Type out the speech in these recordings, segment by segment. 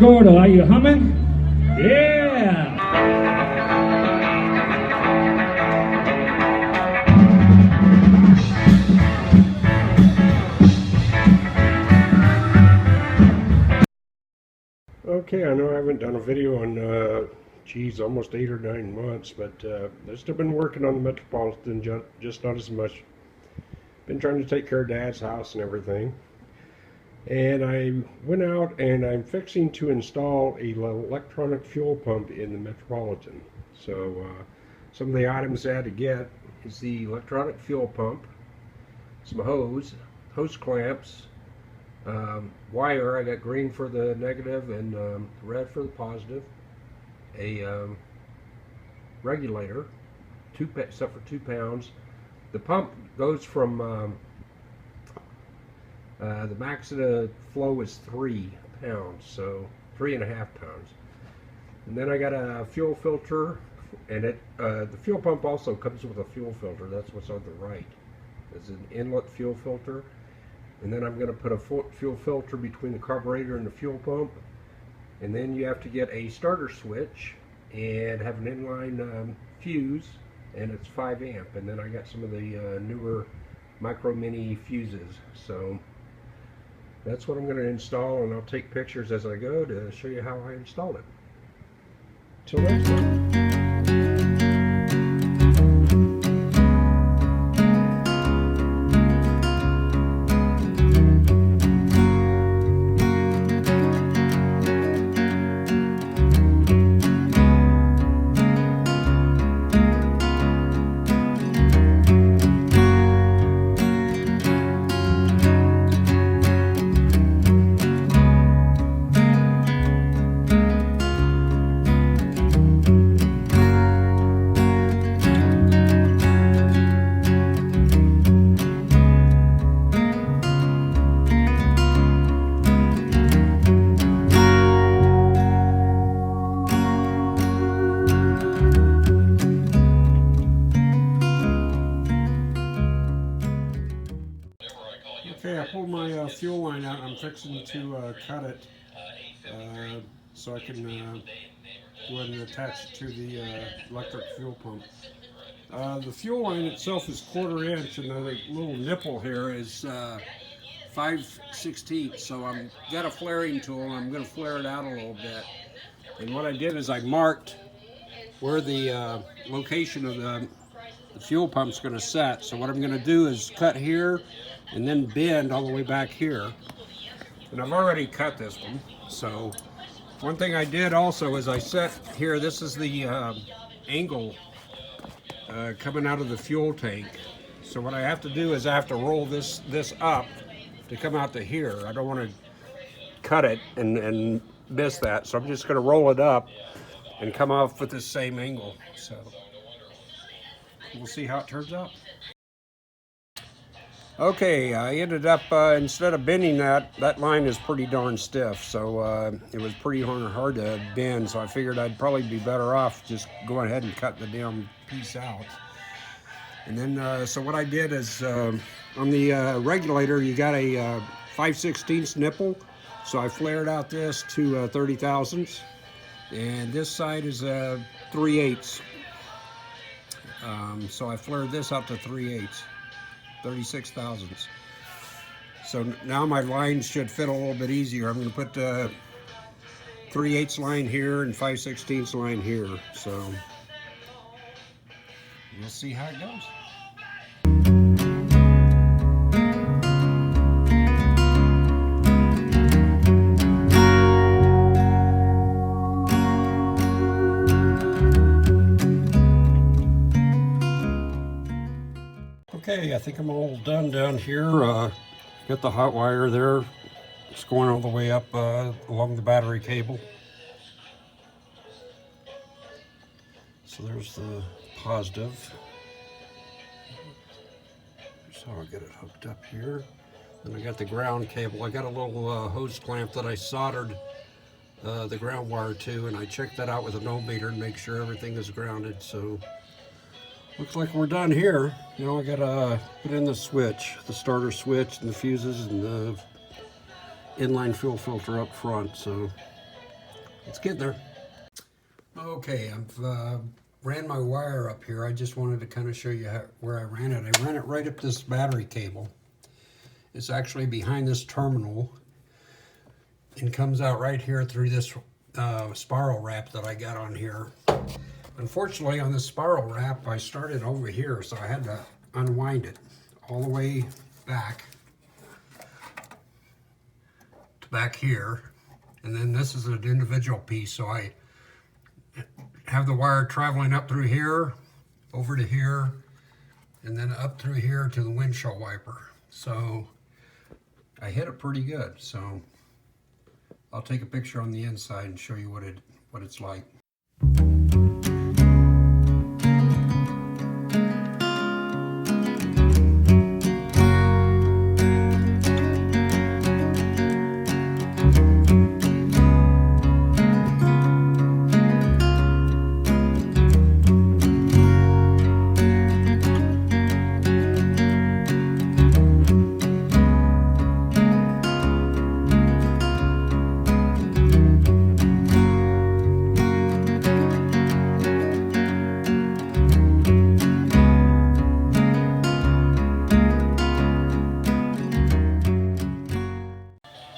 work order. Are you humming? Yeah. Okay, I know I haven't done a video in, geez, almost 8 or 9 months, but I've still been working on the Metropolitan, just not as much. Been trying to take care of Dad's house and everything. And I went out and I'm fixing to install a electronic fuel pump in the Metropolitan. So some of the items I had to get is the electronic fuel pump, some hose clamps, wire. I got green for the negative and red for the positive. A regulator, except for 2 pounds. The pump goes from the max of the flow is 3 pounds, so 3.5 pounds. And then I got a fuel filter, and the fuel pump also comes with a fuel filter. That's what's on the right. There's an inlet fuel filter. And then I'm going to put a fuel filter between the carburetor and the fuel pump. And then you have to get a starter switch and have an inline fuse, and it's 5 amp. And then I got some of the newer micro mini fuses. So that's what I'm going to install, and I'll take pictures as I go to show you how I installed it. Till next time. Okay, I pulled my fuel line out. I'm fixing to cut it so I can go ahead and attach it to the electric fuel pump. The fuel line itself is 1/4 inch, and the little nipple here is 5/16. So I've got a flaring tool, and I'm going to flare it out a little bit. And what I did is I marked where the location of the fuel pump is going to set. So what I'm going to do is cut here and then bend all the way back here. And I've already cut this one. So one thing I did also is I set here, this is the angle coming out of the fuel tank. So what I have to do is I have to roll this up to come out to here. I don't want to cut it and miss that. So I'm just going to roll it up and come off with the same angle. So we'll see how it turns out. Okay, I ended up, instead of bending that line is pretty darn stiff, so it was pretty hard to bend, so I figured I'd probably be better off just going ahead and cutting the damn piece out. And then, so what I did is, on the regulator, you got a 5/16 nipple, so I flared out this to 30 thousandths, and this side is 3/8. So I flared this out to 3/8. 36 thousandths. So now my lines should fit a little bit easier. I'm going to put the 3/8 line here and 5/16 line here. So we'll see how it goes. Okay, I think I'm all done down here. Got the hot wire there. It's going all the way up along the battery cable. So there's the positive. Here's how I get it hooked up here. Then I got the ground cable. I got a little hose clamp that I soldered the ground wire to, and I checked that out with an ohm meter and make sure everything is grounded. So looks like we're done here. You know, I gotta put in the switch, the starter switch, and the fuses, and the inline fuel filter up front. So It's getting there. Okay, I've ran my wire up here. I just wanted to kind of show you where I ran it. I ran it right up this battery cable. It's actually behind this terminal and comes out right here through this spiral wrap that I got on here. Unfortunately, on this spiral wrap, I started over here, so I had to unwind it all the way back to back here. And then this is an individual piece, so I have the wire traveling up through here, over to here, and then up through here to the windshield wiper. So I hit it pretty good. So I'll take a picture on the inside and show you what it's like.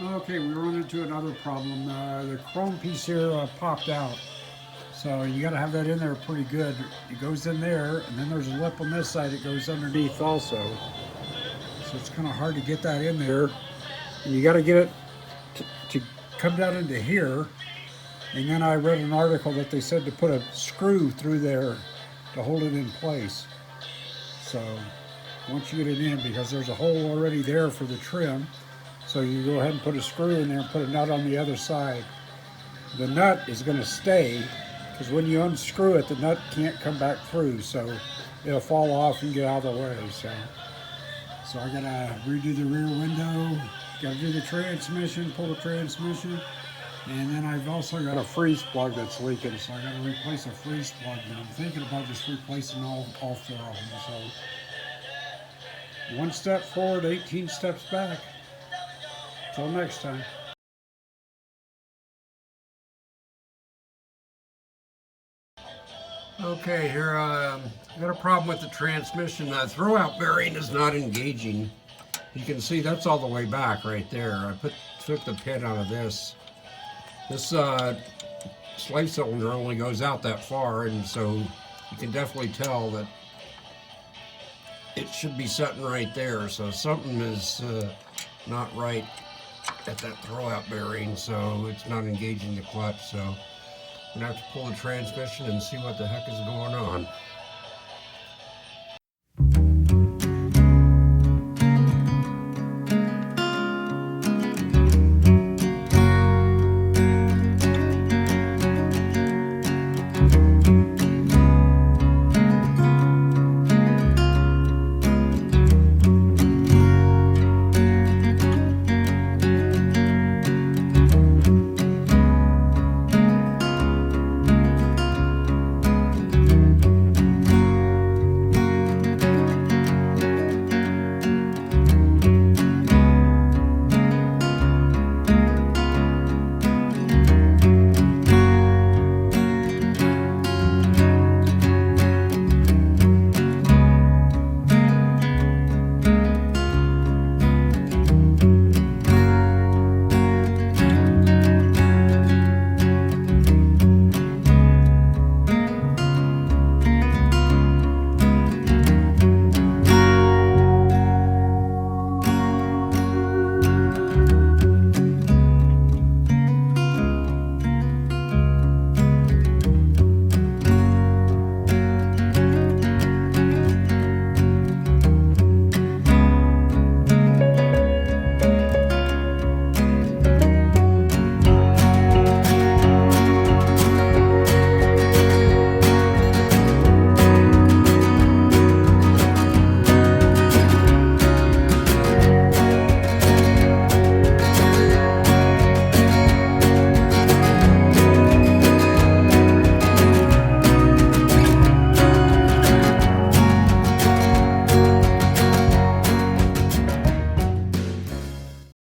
Okay, we run into another problem. The chrome piece here popped out. So you got to have that in there pretty good. It goes in there, and then there's a lip on this side that goes underneath also. So it's kind of hard to get that in there. And you got to get it to come down into here. And then I read an article that they said to put a screw through there to hold it in place. So once you get it in, because there's a hole already there for the trim, so you go ahead and put a screw in there and put a nut on the other side. The nut is going to stay, because when you unscrew it, the nut can't come back through, so it'll fall off and get out of the way. So I gotta redo the rear window, gotta do the transmission, pull the transmission, and then I've also got a freeze plug that's leaking, so I gotta replace a freeze plug. And I'm thinking about just replacing all four of them. So 1 step forward, 18 steps back. Till next time. Okay, here I got a problem with the transmission. The throwout bearing is not engaging. You can see that's all the way back right there. I took the pin out of this. This slave cylinder only goes out that far, and so you can definitely tell that it should be sitting right there. So something is not right at that throwout bearing, so it's not engaging the clutch. So I'm gonna have to pull the transmission and see what the heck is going on.